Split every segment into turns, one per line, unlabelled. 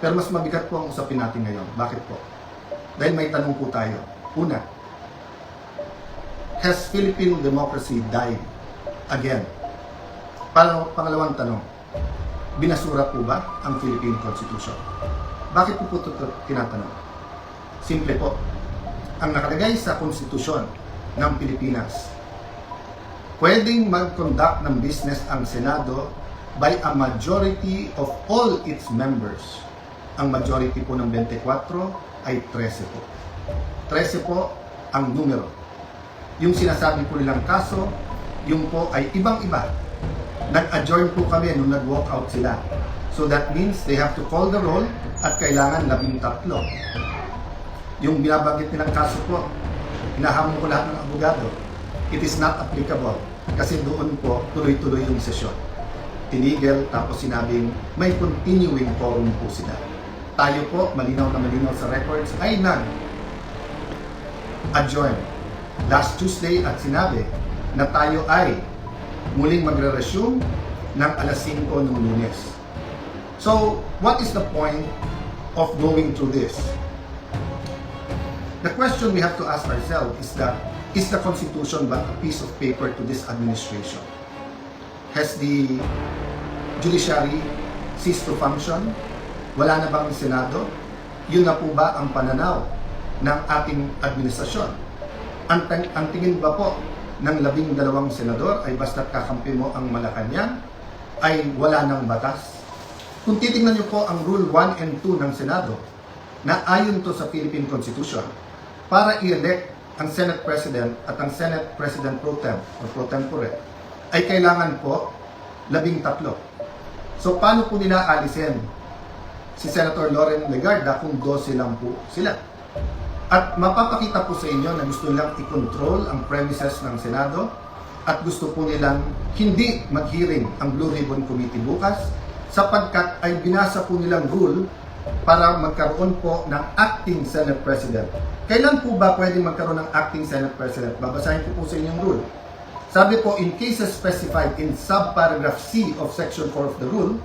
Pero mas mabigat po ang usapin natin ngayon. Bakit po? Dahil may tanong po tayo. Una, has Philippine democracy died again? Pangalawang tanong, binasura po ba ang Philippine Constitution? Bakit po ito tinatanong? Simple po. Ang nakalagay sa konstitusyon ng Pilipinas, pwedeng mag-conduct ng business ang Senado by a majority of all its members. Ang majority po ng 24 ay 13 po. 13 po ang numero. Yung sinasabi po nilang kaso, yung po ay ibang-iba. Nag-adjourn po kami nung nag-walk out sila. So that means they have to call the roll at kailangan 13. Yung binabanggit nilang kaso po, hinahamon ko lahat ng abogado. It is not applicable kasi doon po tuloy-tuloy yung sesyon. Tinigil tapos sinabing may continuing forum po sila. Tayo po, malinaw na malinaw sa records, ay nag-adjourn last Tuesday at sinabi na tayo ay muling magre-resume ng alas 5 ng Lunes. So, what is the point of going through this? The question we have to ask ourselves is that, is the Constitution but a piece of paper to this administration? Has the judiciary ceased to function? Wala na bang Senado? Yun na po ba ang pananaw ng ating administrasyon? Ang tingin ba po ng 12 senador ay basta't kakampi mo ang Malacanang ay wala ng batas? Kung titingnan niyo po ang Rule 1 and 2 ng Senado na ayon to sa Philippine Constitution, para i-elect ang Senate President at ang Senate President Pro Tem o Pro Tempore ay kailangan po 13. So paano po nila alisin si Senator Loren Legarda kung 12 lang po sila? At mapapakita po sa inyo na gusto nilang i-control ang premises ng Senado at gusto po nilang hindi mag-hearing ang Blue Ribbon Committee bukas sapagkat ay binasa po nilang rule para magkaroon po ng acting Senate President. Kailan po ba pwede magkaroon ng acting Senate President? Babasahin ko po sa inyong rule. Sabi po, in cases specified in subparagraph C of Section 4 of the rule,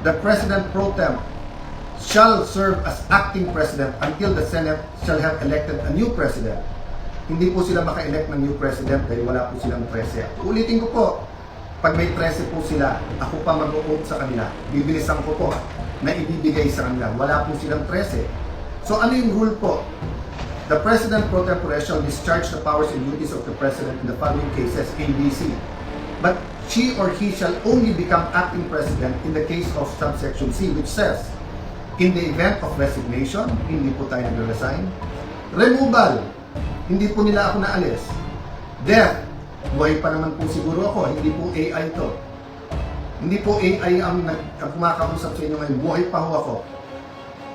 the President Pro Tem shall serve as acting President until the Senate shall have elected a new President. Hindi po sila maka-elect ng new President dahil wala po silang 13. Ulitin ko po, pag may 13 po sila, ako pa mag-vote sa kanila. Bibilisan ko po na ibibigay sa kanila. Wala po silang 13. So ano yung rule po? The President Pro Tempore shall discharge the powers and duties of the President in the following cases, ABC. But she or he shall only become acting President in the case of subsection C, which says, in the event of resignation, hindi po tayo nag-resign. Removal, hindi po nila ako naalis. Death, buhay pa naman po siguro ako, hindi po AI to. Hindi po AI ang kumakausap sa inyo ngayon, buhay pa ho ako.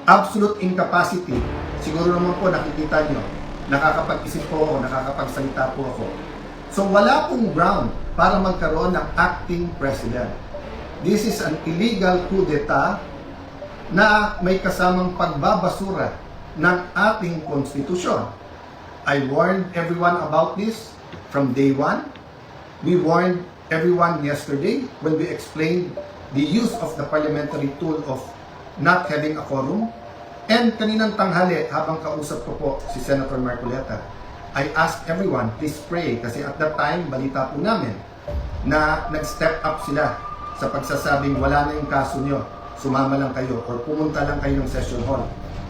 Absolute incapacity, siguro naman po nakikita nyo, nakakapag-isip po ako, nakakapagsalita po ako. So wala pong ground para magkaroon ng acting president. This is an illegal coup d'etat na may kasamang pagbabasura ng ating konstitusyon. I warned everyone about this from day one. We warned everyone yesterday when we explained the use of the parliamentary tool of not having a quorum. And kaninang tanghali, habang kausap ko po si Senator Marcoleta, I asked everyone, please pray, kasi at that time, balita po namin na nag-step up sila sa pagsasabing wala na yung kaso nyo, sumama lang kayo or pumunta lang kayo ng session hall.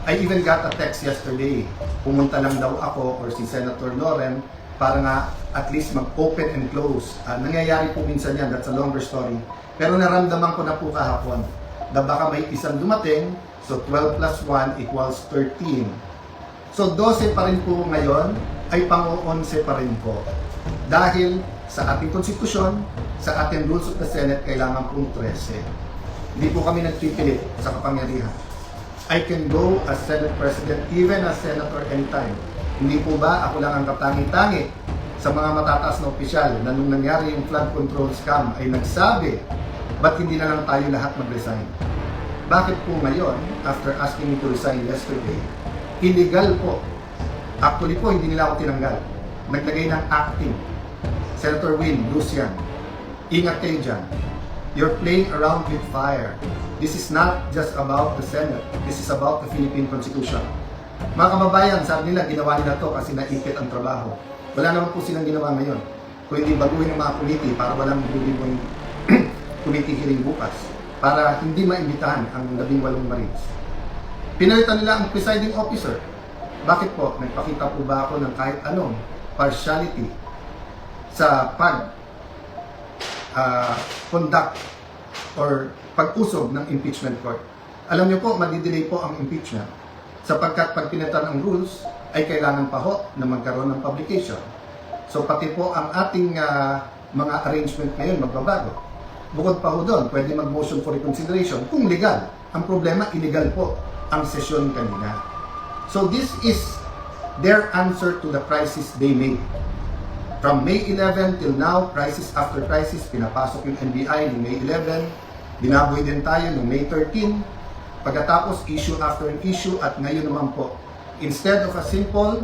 I even got a text yesterday, pumunta lang daw ako or si Senator Loren para nga at least mag-open and close. Nangyayari po minsan yan, that's a longer story. Pero naramdaman ko na po kahapon na baka may isang dumating, so 12 plus 1 equals 13. So 12 pa rin po ngayon, ay pang-11 pa rin po. Dahil sa ating konstitusyon, sa ating rules of the Senate, kailangan pong 13. Hindi po kami nagpipilit sa kapangyarihan. I can go as Senate President, even as Senator anytime. Hindi po ba ako lang ang katangi-tangi sa mga matataas na opisyal na nung nangyari yung flood control scam ay nagsabi, ba't hindi na lang tayo lahat mag-resign? Bakit po ngayon, after asking me to resign yesterday, illegal po. Actually po, hindi nila ako tinanggal. Naglagay ng acting. Senator Win, Lucian, ingat kayo dyan. You're playing around with fire. This is not just about the Senate. This is about the Philippine Constitution. Mga kababayan, sabi nila, ginawa nila to kasi naipit ang trabaho. Wala naman po silang ginawa ngayon. Kung hindi baguhin ng mga committee para walang bulibong committee hearing bukas, para hindi maimbitahan ang 18 Marines. Pinalitan nila ang presiding officer. Bakit po? Nagpakita po ba ako ng kahit anong partiality sa conduct or pag-usog ng impeachment court? Alam niyo po, madidelay po ang impeachment sapagkat pag pinalitan ang rules ay kailangan pa ho na magkaroon ng publication. So pati po ang ating mga arrangement ngayon magbabago. Bukod pa ho doon, pwede mag-motion for reconsideration kung legal. Ang problema, illegal po ang sesyon kanina. So this is their answer to the crisis they made. From May 11 till now, crisis after crisis, pinapasok yung NBI ng May 11, binaboy din tayo ng May 13, pagkatapos issue after issue, at ngayon naman po, instead of a simple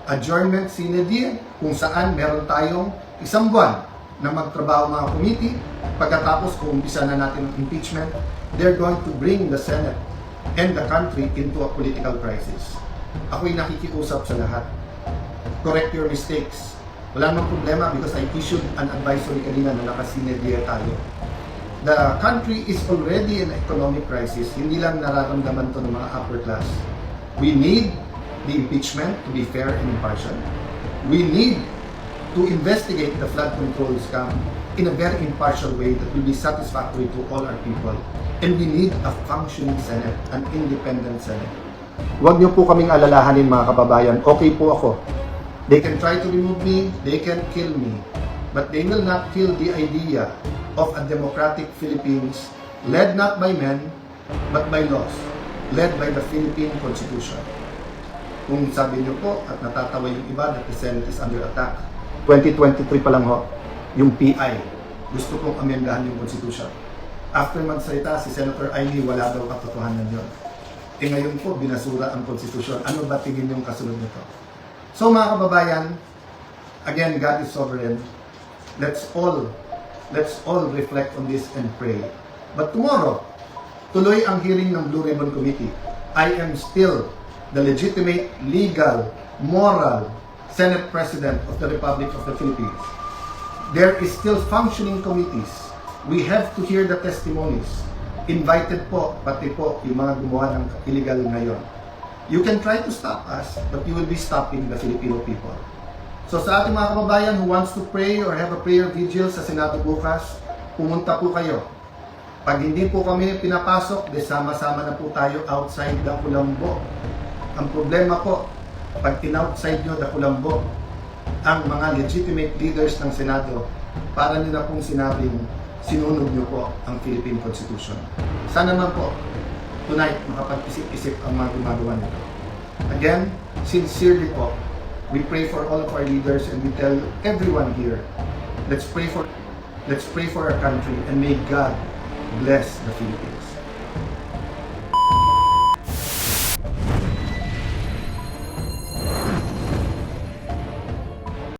adjournment sine die, kung saan meron tayong isang buwan na magtrabaho mga committee, pagkatapos kung umpisa na natin ang impeachment, they're going to bring the Senate and the country into a political crisis. Ako'y nakikiusap sa lahat. Correct your mistakes. Wala namang problema because I issued an advisory kanina na nakasine die tayo. The country is already in economic crisis. Hindi lang nararamdaman to ng mga upper class. We need the impeachment to be fair and impartial. We need to investigate the flood control scam in a very impartial way that will be satisfactory to all our people. And we need a functioning Senate, an independent Senate. Huwag niyo po kaming alalahanin mga kababayan. Okay po ako. They can try to remove me, they can kill me, but they will not kill the idea of a democratic Philippines led not by men, but by laws, led by the Philippine Constitution. Kung sabi niyo po at natatawa yung iba that the Senate is under attack, 2023 pa lang ho, yung PI, gusto kong amendahan yung Constitution. After magsalita si Senator Aimee, wala daw katotohanan yun. E ngayon po, binasura ang Constitution. Ano ba tingin yung kasunod nito? So mga kababayan, again, God is sovereign. Let's all reflect on this and pray. But tomorrow, tuloy ang hearing ng Blue Ribbon Committee. I am still the legitimate, legal, moral Senate President of the Republic of the Philippines. There is still functioning committees. We have to hear the testimonies. Invited po, pati po, yung mga gumawa ng illegal ngayon. You can try to stop us, but you will be stopping the Filipino people. So sa ating mga kababayan who wants to pray or have a prayer vigil sa Senado bukas, pumunta po kayo. Pag hindi po kami pinapasok, sama-sama na po tayo outside the Kulambo. Ang problema po, pag in-outside nyo the Kulambo, ang mga legitimate leaders ng Senado, para nyo na pong sinabing sinunod nyo po ang Philippine Constitution. Sana naman po, tonight, makapag-isip-isip ang mga gumagawa nito. Again, sincerely po, we pray for all of our leaders and we tell everyone here, let's pray for our country and may God bless the Philippines.